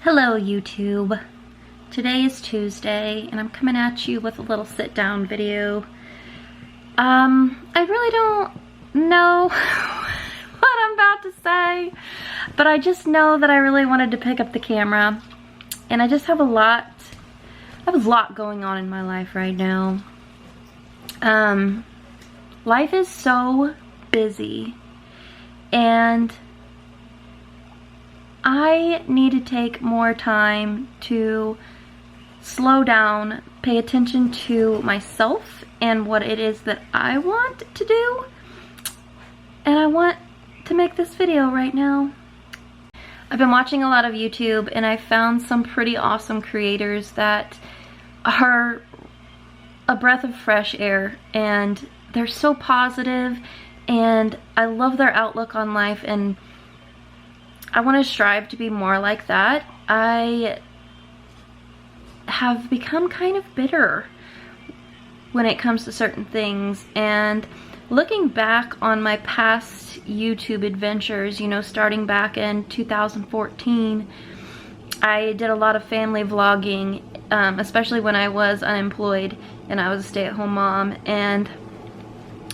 Hello YouTube. Today is Tuesday and I'm coming at you with a little sit down video. I really don't know what I'm about to say, but I just know that I really wanted to pick up the camera and I just have a lot going on in my life right now. Life is so busy and I need to take more time to slow down, pay attention to myself and what it is that I want to do. And I want to make this video right now. I've been watching a lot of YouTube and I found some pretty awesome creators that are a breath of fresh air and they're so positive and I love their outlook on life and I want to strive to be more like that. I have become kind of bitter when it comes to certain things, and looking back on my past YouTube adventures, you know, starting back in 2014, I did a lot of family vlogging, especially when I was unemployed and I was a stay-at-home mom, and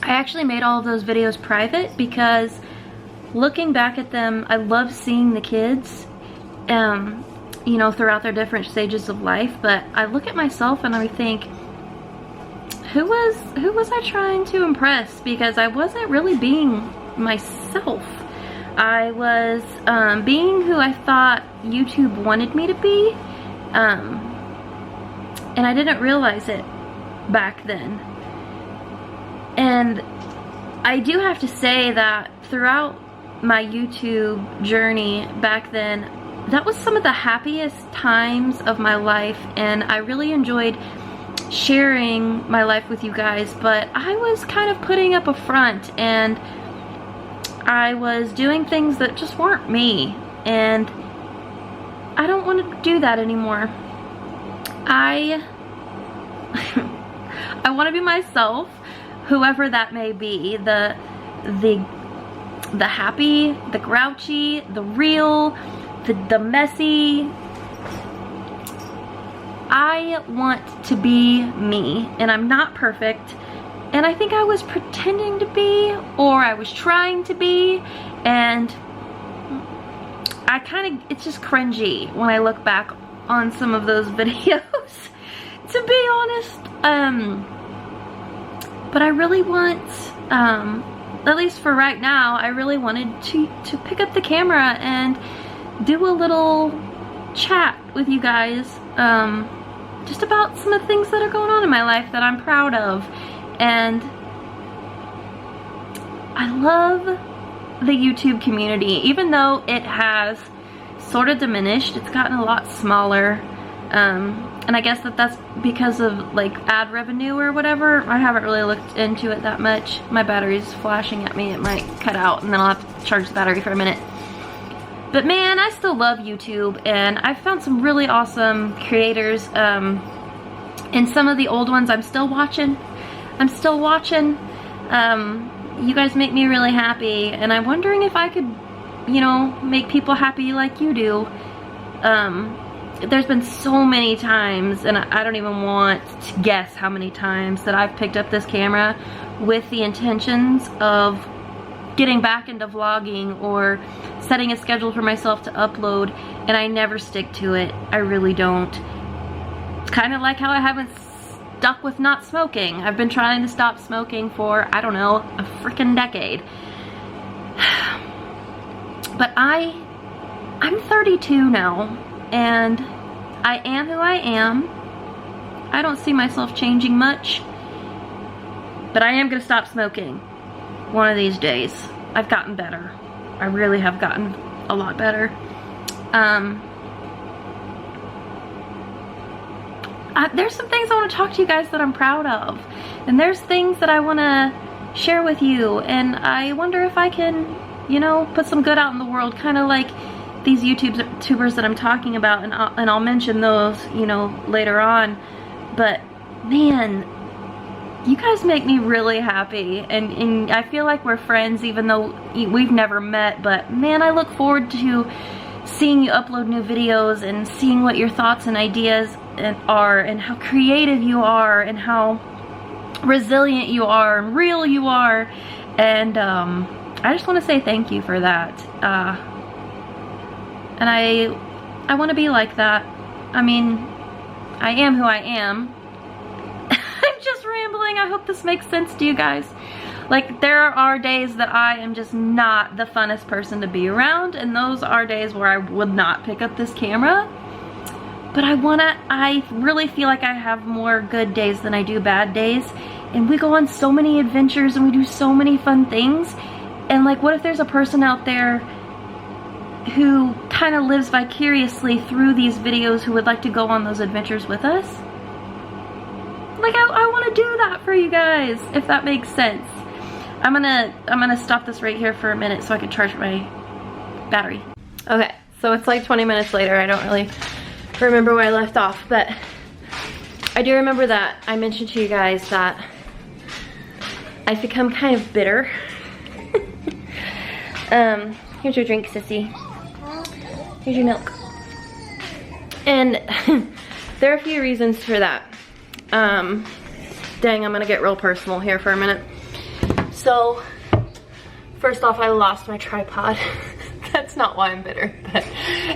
I actually made all of those videos private because looking back at them, I love seeing the kids, you know, throughout their different stages of life, but I look at myself and I think, who was I trying to impress? Because I wasn't really being myself. I was being who I thought YouTube wanted me to be, and I didn't realize it back then. And I do have to say that throughout my YouTube journey back then, that was some of the happiest times of my life, and I really enjoyed sharing my life with you guys, but I was kind of putting up a front and I was doing things that just weren't me, and I don't want to do that anymore. I want to be myself, whoever that may be, the happy, the grouchy, the real, the messy. I want to be me, and I'm not perfect, and I think I was pretending to be, or I was trying to be, and it's just cringy when I look back on some of those videos, to be honest. But I really want, at least for right now, I really wanted to pick up the camera and do a little chat with you guys, just about some of the things that are going on in my life that I'm proud of. And I love the YouTube community, even though it has sort of diminished. It's gotten a lot smaller, and I guess that's because of like ad revenue or whatever. I haven't really looked into it that much. My battery's flashing at me. It might cut out and then I'll have to charge the battery for a minute. But man, I still love YouTube, and I've found some really awesome creators, and some of the old ones I'm still watching. You guys make me really happy, and I'm wondering if I could, you know, make people happy like you do. There's been so many times, and I don't even want to guess how many times that I've picked up this camera with the intentions of getting back into vlogging or setting a schedule for myself to upload, and I never stick to it. I really don't. It's kind of like how I haven't stuck with not smoking. I've been trying to stop smoking for, I don't know, a freaking decade. But I'm 32 now, and I am who I am. I don't see myself changing much, but I am gonna stop smoking one of these days. I've gotten better. I really have gotten a lot better. There's some things I want to talk to you guys that I'm proud of, and there's things that I want to share with you, and I wonder if I can, you know, put some good out in the world, kind of like these YouTubers that I'm talking about, and I'll mention those, you know, later on. But man, you guys make me really happy, and I feel like we're friends even though we've never met. But man, I look forward to seeing you upload new videos and seeing what your thoughts and ideas are, and how creative you are, and how resilient you are and real you are. And I just want to say thank you for that. And I want to be like that. I mean, I am who I am. I'm just rambling. I hope this makes sense to you guys. Like, there are days that I am just not the funnest person to be around, and those are days where I would not pick up this camera. But I really feel like I have more good days than I do bad days. And we go on so many adventures and we do so many fun things. And like, what if there's a person out there who kind of lives vicariously through these videos who would like to go on those adventures with us? Like, I want to do that for you guys, if that makes sense. I'm gonna stop this right here for a minute so I can charge my battery. Okay, so it's like 20 minutes later. I don't really remember where I left off, but I do remember that I mentioned to you guys that I've become kind of bitter. Here's your drink, sissy. Here's your milk. And there are a few reasons for that. Dang, I'm gonna get real personal here for a minute. So, first off, I lost my tripod. That's not why I'm bitter, but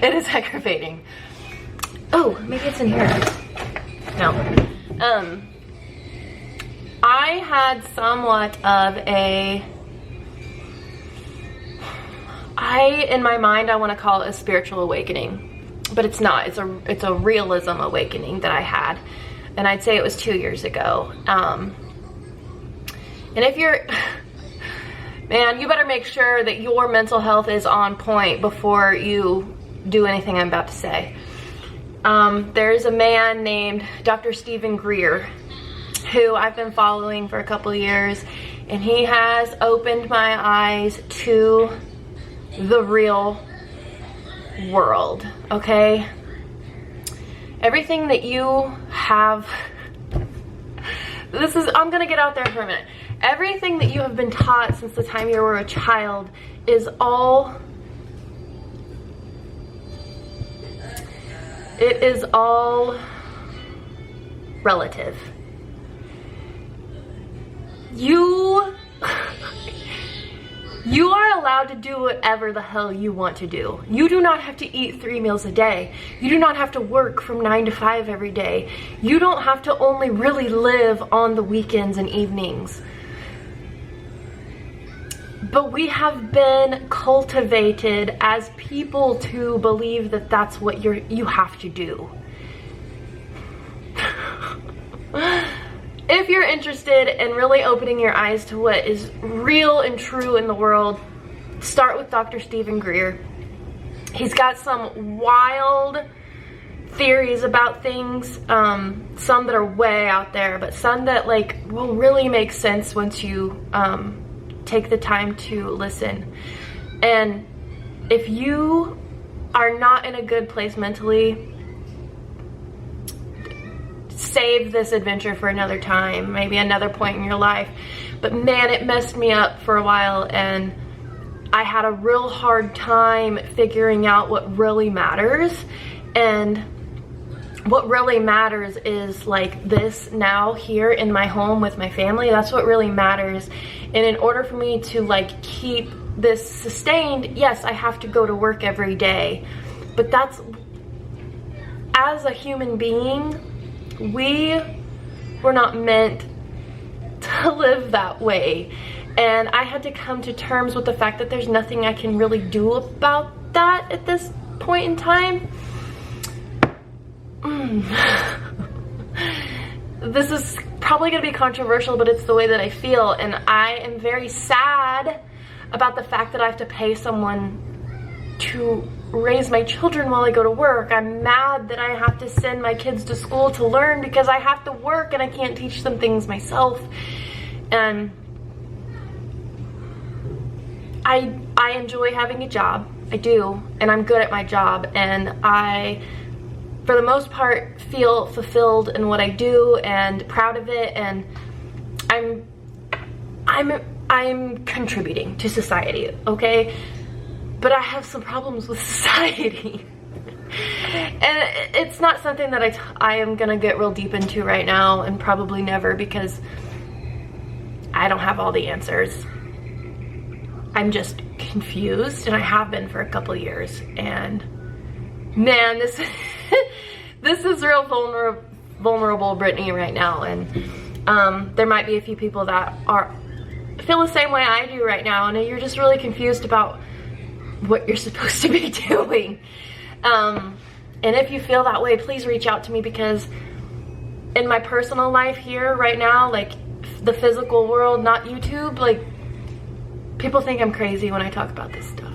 it is aggravating. Oh, maybe it's in here. No. I had somewhat of a, in my mind, I want to call it a spiritual awakening, but it's not. It's a realism awakening that I had, and I'd say it was 2 years ago. And if you're, man, you better make sure that your mental health is on point before you do anything I'm about to say. There's a man named Dr. Stephen Greer, who I've been following for a couple of years, and he has opened my eyes to the real world, okay? Everything that you have, I'm gonna get out there for a minute. Everything that you have been taught since the time you were a child is all, it is all relative. You are allowed to do whatever the hell you want to do. You do not have to eat 3 meals a day. You do not have to work from 9 to 5 every day. You don't have to only really live on the weekends and evenings. But we have been cultivated as people to believe that that's what you have to do. If you're interested in really opening your eyes to what is real and true in the world, start with Dr. Stephen Greer. He's got some wild theories about things, some that are way out there, but some that like will really make sense once you take the time to listen. And if you are not in a good place mentally, save this adventure for another time, maybe another point in your life. But man, it messed me up for a while, and I had a real hard time figuring out what really matters. And what really matters is like this now here in my home with my family. That's what really matters. And in order for me to like keep this sustained, yes, I have to go to work every day. But that's, as a human being, we were not meant to live that way. And I had to come to terms with the fact that there's nothing I can really do about that at this point in time. This is probably going to be controversial, but it's the way that I feel. And I am very sad about the fact that I have to pay someone to raise my children while I go to work. I'm mad that I have to send my kids to school to learn because I have to work and I can't teach them things myself. And I enjoy having a job. I do, and I'm good at my job, and I, for the most part, feel fulfilled in what I do and proud of it, and I'm contributing to society, okay? but I have some problems with society. And it's not something that I am gonna get real deep into right now, and probably never, because I don't have all the answers. I'm just confused, and I have been for a couple years, and man, this this is real vulnerable Brittany right now. And there might be a few people that feel the same way I do right now, and you're just really confused about what you're supposed to be doing. And if you feel that way, please reach out to me, because in my personal life here right now, like the physical world, not YouTube, like people think I'm crazy when I talk about this stuff.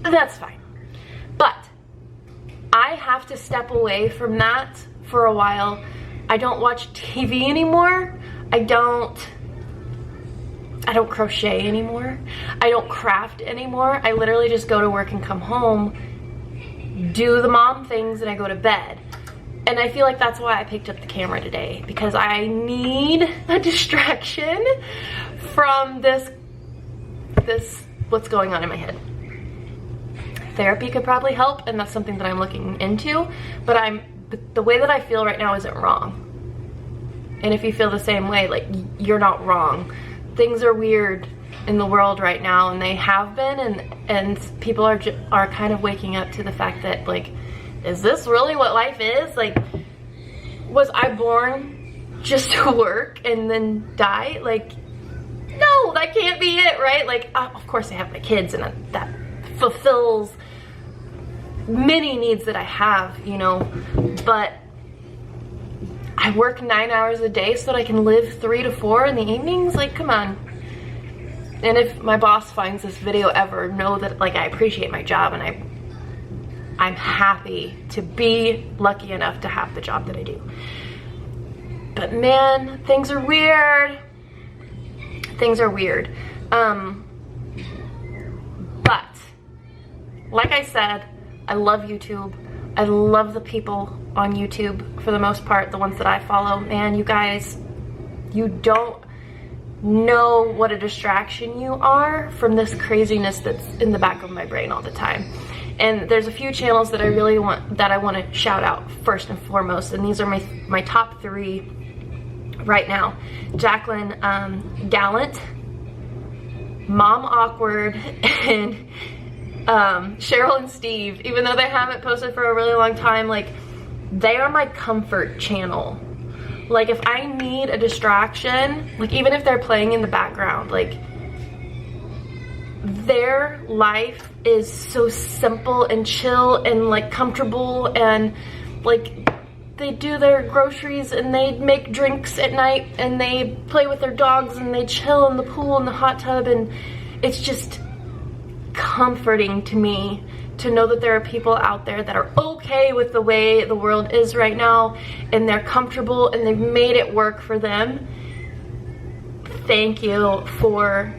That's fine. But I have to step away from that for a while. I don't watch TV anymore. I don't crochet anymore. I don't craft anymore. I literally just go to work and come home, do the mom things, and I go to bed. And I feel like that's why I picked up the camera today, because I need a distraction from this what's going on in my head. Therapy could probably help, and that's something that I'm looking into, but the way that I feel right now isn't wrong. And if you feel the same way, like, you're not wrong. Things are weird in the world right now, and they have been, and people are kind of waking up to the fact that, like, is this really what life is? Like, was I born just to work and then die? Like, no, that can't be it, right? Like, of course I have my kids, and that fulfills many needs that I have, you know, but I work 9 hours a day so that I can live 3 to 4 in the evenings. Like, come on. And if my boss finds this video ever, know that, like, I appreciate my job, and I'm happy to be lucky enough to have the job that I do. But man, things are weird. Things are weird. But like I said, I love YouTube. I love the people on YouTube for the most part, the ones that I follow. Man, you guys, you don't know what a distraction you are from this craziness that's in the back of my brain all the time. And there's a few channels that I really want to shout out first and foremost, and these are my top 3 right now. Jacqueline Gallant, Mom Awkward, and Cheryl and Steve. Even though they haven't posted for a really long time, like, they are my comfort channel. Like, if I need a distraction, like, even if they're playing in the background, like, their life is so simple and chill and, like, comfortable, and, like, they do their groceries and they make drinks at night and they play with their dogs and they chill in the pool and the hot tub, and it's just comforting to me to know that there are people out there that are okay with the way the world is right now, and they're comfortable and they've made it work for them. Thank you for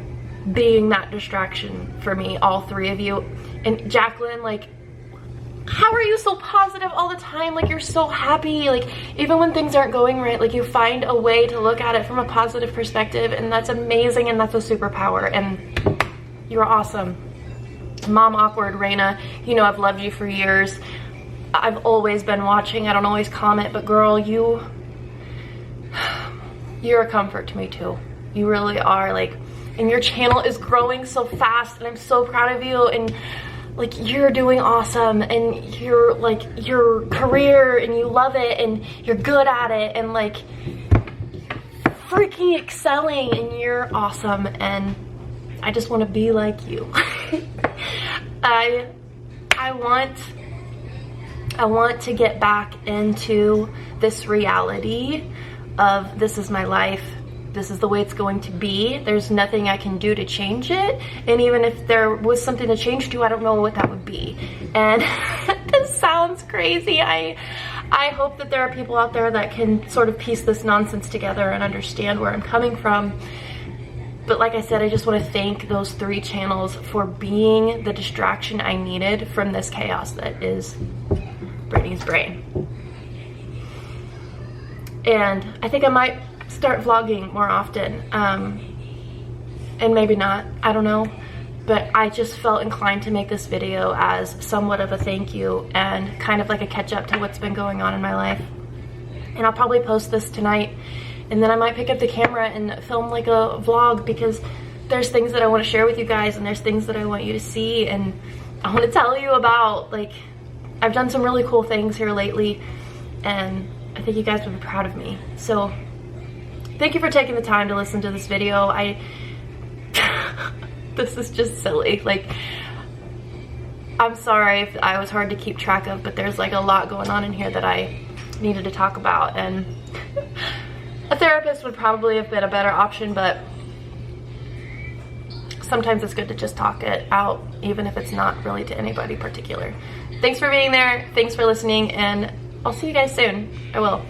being that distraction for me, all 3 of you. And Jacqueline, like, how are you so positive all the time? Like, you're so happy. Like, even when things aren't going right, like, you find a way to look at it from a positive perspective, and that's amazing, and that's a superpower, and you're awesome. Mom Awkward, Raina, you know I've loved you for years. I've always been watching. I don't always comment, but girl, you're a comfort to me too. You really are. Like, and your channel is growing so fast, and I'm so proud of you, and, like, you're doing awesome, and you're, like, your career, and you love it, and you're good at it, and, like, freaking excelling, and you're awesome, and I just want to be like you. I want to get back into this reality of, this is my life, this is the way it's going to be. There's nothing I can do to change it, and even if there was something to change to, I don't know what that would be. And this sounds crazy. I hope that there are people out there that can sort of piece this nonsense together and understand where I'm coming from. But like I said, I just want to thank those 3 channels for being the distraction I needed from this chaos that is Brittany's brain. And I think I might start vlogging more often. And and maybe not, I don't know. But I just felt inclined to make this video as somewhat of a thank you and kind of like a catch up to what's been going on in my life. And I'll probably post this tonight, and then I might pick up the camera and film like a vlog, because there's things that I want to share with you guys, and there's things that I want you to see, and I want to tell you about. Like, I've done some really cool things here lately, and I think you guys would be proud of me. So thank you for taking the time to listen to this video. This is just silly. Like, I'm sorry if I was hard to keep track of, but there's like a lot going on in here that I needed to talk about, and a therapist would probably have been a better option, but sometimes it's good to just talk it out, even if it's not really to anybody particular. Thanks for being there. Thanks for listening, and I'll see you guys soon. I will.